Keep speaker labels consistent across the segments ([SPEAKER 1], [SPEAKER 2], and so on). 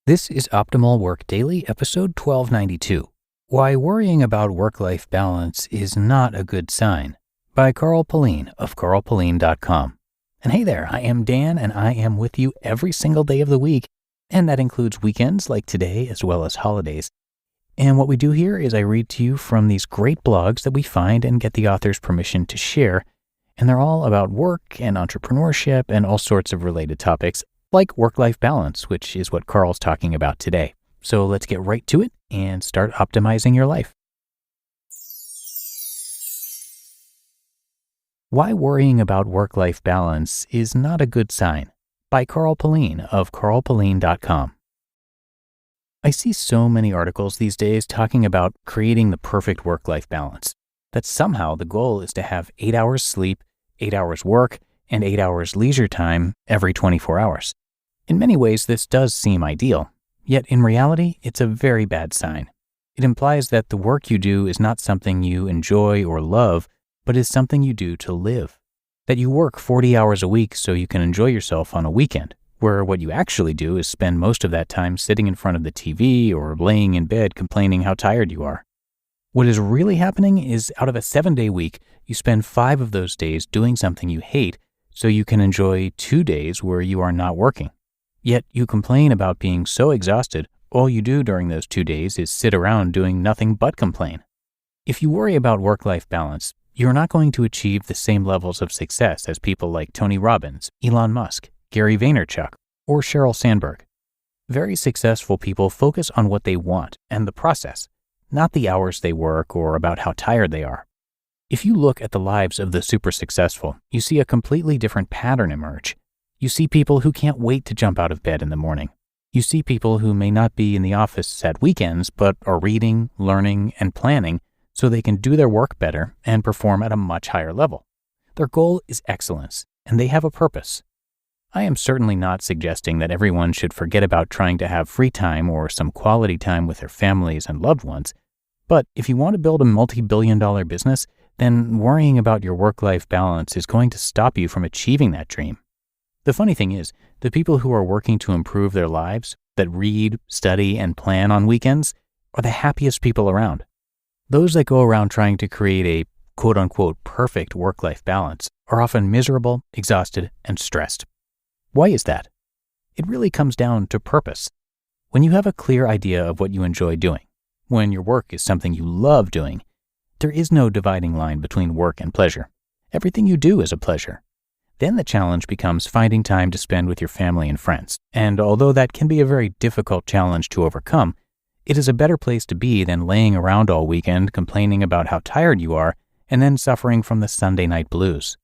[SPEAKER 1] This is Optimal Work Daily, episode 1292. Why Worrying About Work-Life Balance is Not a Good Sign, by Carl Pullein of carlpullein.com. And hey there, I am Dan, and I am with you every single day of the week, and that includes weekends like today as well as holidays. And what we do here is I read to you from these great blogs that we find and get the author's permission to share, and they're all about work and entrepreneurship and all sorts of related topics, like work-life balance, which is what Carl's talking about today. So let's get right to it and start optimizing your life. Why Worrying About Work-Life Balance is Not a Good Sign, by Carl Pullein of carlpullein.com. I see so many articles these days talking about creating the perfect work-life balance, that somehow the goal is to have 8 hours sleep, 8 hours work, and 8 hours leisure time every 24 hours. In many ways, this does seem ideal, yet in reality, it's a very bad sign. It implies that the work you do is not something you enjoy or love, but is something you do to live. That you work 40 hours a week so you can enjoy yourself on a weekend, where what you actually do is spend most of that time sitting in front of the TV or laying in bed complaining how tired you are. What is really happening is out of a 7-day week, you spend 5 of those days doing something you hate so you can enjoy 2 days where you are not working. Yet you complain about being so exhausted, all you do during those 2 days is sit around doing nothing but complain. If you worry about work-life balance, you're not going to achieve the same levels of success as people like Tony Robbins, Elon Musk, Gary Vaynerchuk, or Sheryl Sandberg. Very successful people focus on what they want and the process, not the hours they work or about how tired they are. If you look at the lives of the super successful, you see a completely different pattern emerge. You see people who can't wait to jump out of bed in the morning. You see people who may not be in the office at weekends, but are reading, learning, and planning so they can do their work better and perform at a much higher level. Their goal is excellence, and they have a purpose. I am certainly not suggesting that everyone should forget about trying to have free time or some quality time with their families and loved ones, but if you want to build a multi-billion-dollar business, then worrying about your work-life balance is going to stop you from achieving that dream. The funny thing is, the people who are working to improve their lives, that read, study, and plan on weekends, are the happiest people around. Those that go around trying to create a quote-unquote perfect work-life balance are often miserable, exhausted, and stressed. Why is that? It really comes down to purpose. When you have a clear idea of what you enjoy doing, when your work is something you love doing, there is no dividing line between work and pleasure. Everything you do is a pleasure. Then the challenge becomes finding time to spend with your family and friends. And although that can be a very difficult challenge to overcome, it is a better place to be than laying around all weekend complaining about how tired you are and then suffering from the Sunday night blues.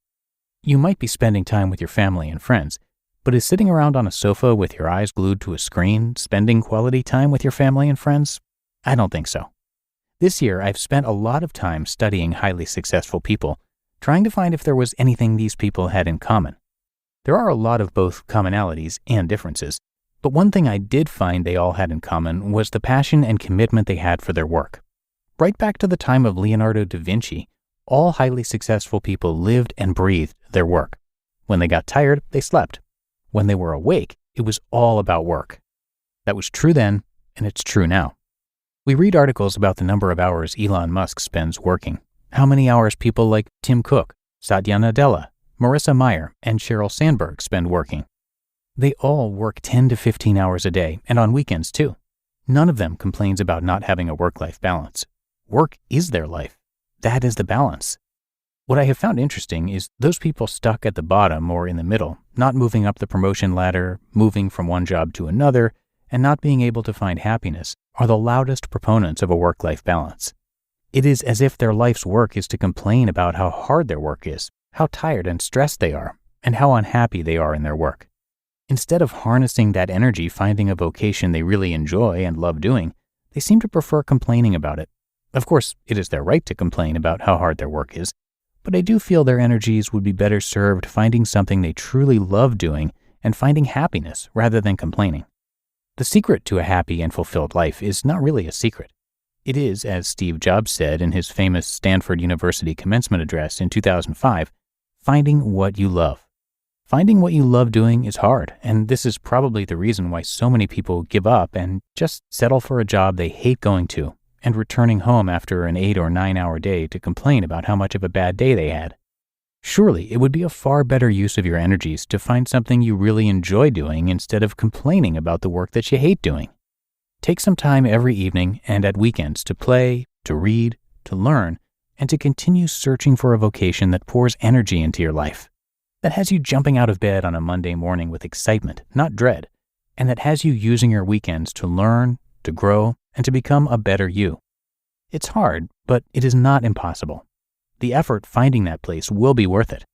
[SPEAKER 1] You might be spending time with your family and friends, but is sitting around on a sofa with your eyes glued to a screen spending quality time with your family and friends? I don't think so. This year, I've spent a lot of time studying highly successful people, trying to find if there was anything these people had in common. There are a lot of both commonalities and differences, but one thing I did find they all had in common was the passion and commitment they had for their work. Right back to the time of Leonardo da Vinci, all highly successful people lived and breathed their work. When they got tired, they slept. When they were awake, it was all about work. That was true then, and it's true now. We read articles about the number of hours Elon Musk spends working, how many hours people like Tim Cook, Satya Nadella, Marissa Mayer, and Sheryl Sandberg spend working. They all work 10 to 15 hours a day, and on weekends too. None of them complains about not having a work-life balance. Work is their life. That is the balance. What I have found interesting is those people stuck at the bottom or in the middle, not moving up the promotion ladder, moving from one job to another, and not being able to find happiness, are the loudest proponents of a work-life balance. It is as if their life's work is to complain about how hard their work is, how tired and stressed they are, and how unhappy they are in their work. Instead of harnessing that energy finding a vocation they really enjoy and love doing, they seem to prefer complaining about it. Of course, it is their right to complain about how hard their work is, but I do feel their energies would be better served finding something they truly love doing and finding happiness rather than complaining. The secret to a happy and fulfilled life is not really a secret. It is, as Steve Jobs said in his famous Stanford University commencement address in 2005, finding what you love. Finding what you love doing is hard, and this is probably the reason why so many people give up and just settle for a job they hate going to and returning home after an 8 or 9 hour day to complain about how much of a bad day they had. Surely it would be a far better use of your energies to find something you really enjoy doing instead of complaining about the work that you hate doing. Take some time every evening and at weekends to play, to read, to learn, and to continue searching for a vocation that pours energy into your life, that has you jumping out of bed on a Monday morning with excitement, not dread, and that has you using your weekends to learn, to grow, and to become a better you. It's hard, but it is not impossible. The effort finding that place will be worth it.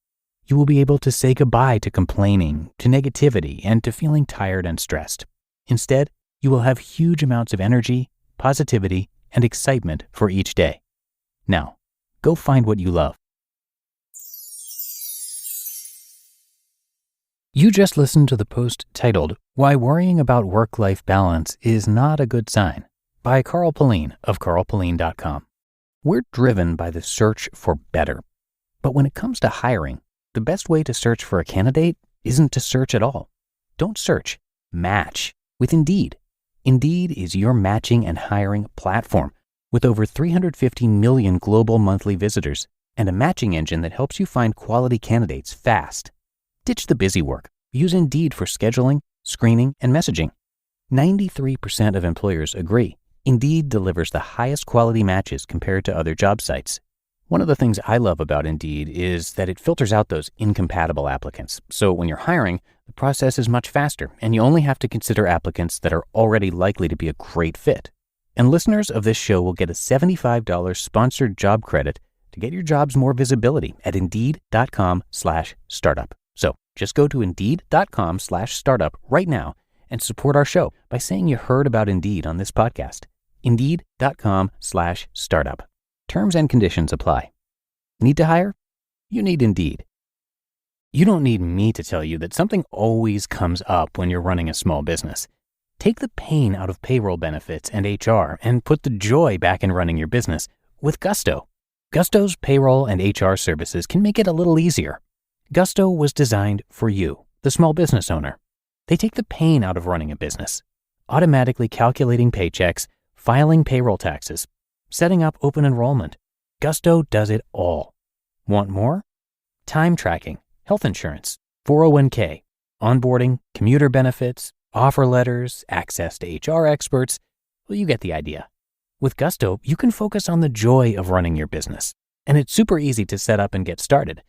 [SPEAKER 1] You will be able to say goodbye to complaining, to negativity, and to feeling tired and stressed. Instead, you will have huge amounts of energy, positivity, and excitement for each day. Now, go find what you love. You just listened to the post titled, "Why Worrying About Work-Life Balance is Not a Good Sign" by Carl Pullein of carlpullein.com. We're driven by the search for better. But when it comes to hiring, the best way to search for a candidate isn't to search at all. Don't search, match with Indeed. Indeed is your matching and hiring platform with over 350 million global monthly visitors and a matching engine that helps you find quality candidates fast. Ditch the busy work. Use Indeed for scheduling, screening, and messaging. 93% of employers agree Indeed delivers the highest quality matches compared to other job sites. One of the things I love about Indeed is that it filters out those incompatible applicants. So when you're hiring, the process is much faster, and you only have to consider applicants that are already likely to be a great fit. And listeners of this show will get a $75 sponsored job credit to get your jobs more visibility at Indeed.com/startup. So just go to Indeed.com/startup right now and support our show by saying you heard about Indeed on this podcast. Indeed.com/startup. Terms and conditions apply. Need to hire? You need Indeed. You don't need me to tell you that something always comes up when you're running a small business. Take the pain out of payroll benefits and HR and put the joy back in running your business with Gusto. Gusto's payroll and HR services can make it a little easier. Gusto was designed for you, the small business owner. They take the pain out of running a business, automatically calculating paychecks, filing payroll taxes, setting up open enrollment. Gusto does it all. Want more? Time tracking, health insurance, 401k, onboarding, commuter benefits, offer letters, access to HR experts. Well, you get the idea. With Gusto, you can focus on the joy of running your business, and it's super easy to set up and get started.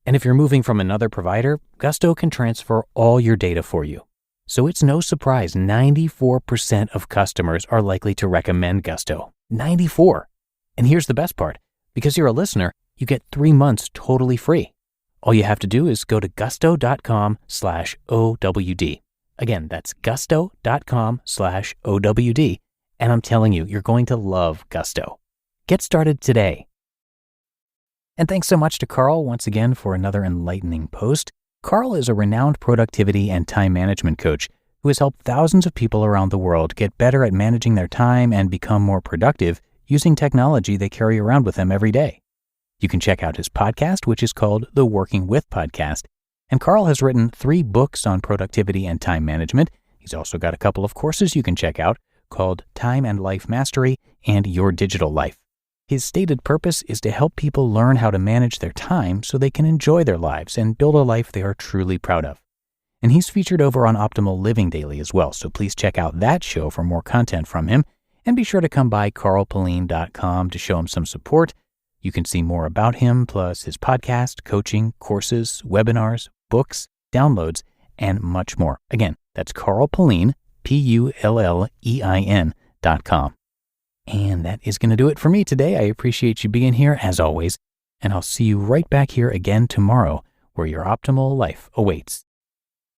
[SPEAKER 1] And if you're moving from another provider, Gusto can transfer all your data for you. So it's no surprise 94% of customers are likely to recommend Gusto. 94. And here's the best part. Because you're a listener, you get 3 months totally free. All you have to do is go to gusto.com/OWD. Again, that's gusto.com/OWD. And I'm telling you, you're going to love Gusto. Get started today. And thanks so much to Carl once again for another enlightening post. Carl is a renowned productivity and time management coach who has helped thousands of people around the world get better at managing their time and become more productive using technology they carry around with them every day. You can check out his podcast, which is called The Working With Podcast. And Carl has written 3 books on productivity and time management. He's also got a couple of courses you can check out called Time and Life Mastery and Your Digital Life. His stated purpose is to help people learn how to manage their time so they can enjoy their lives and build a life they are truly proud of. And he's featured over on Optimal Living Daily as well, so please check out that show for more content from him. And be sure to come by carlpullein.com to show him some support. You can see more about him, plus his podcast, coaching, courses, webinars, books, downloads, and much more. Again, that's Carl Pullein, Pullein.com. And that is going to do it for me today. I appreciate you being here as always, and I'll see you right back here again tomorrow where your optimal life awaits.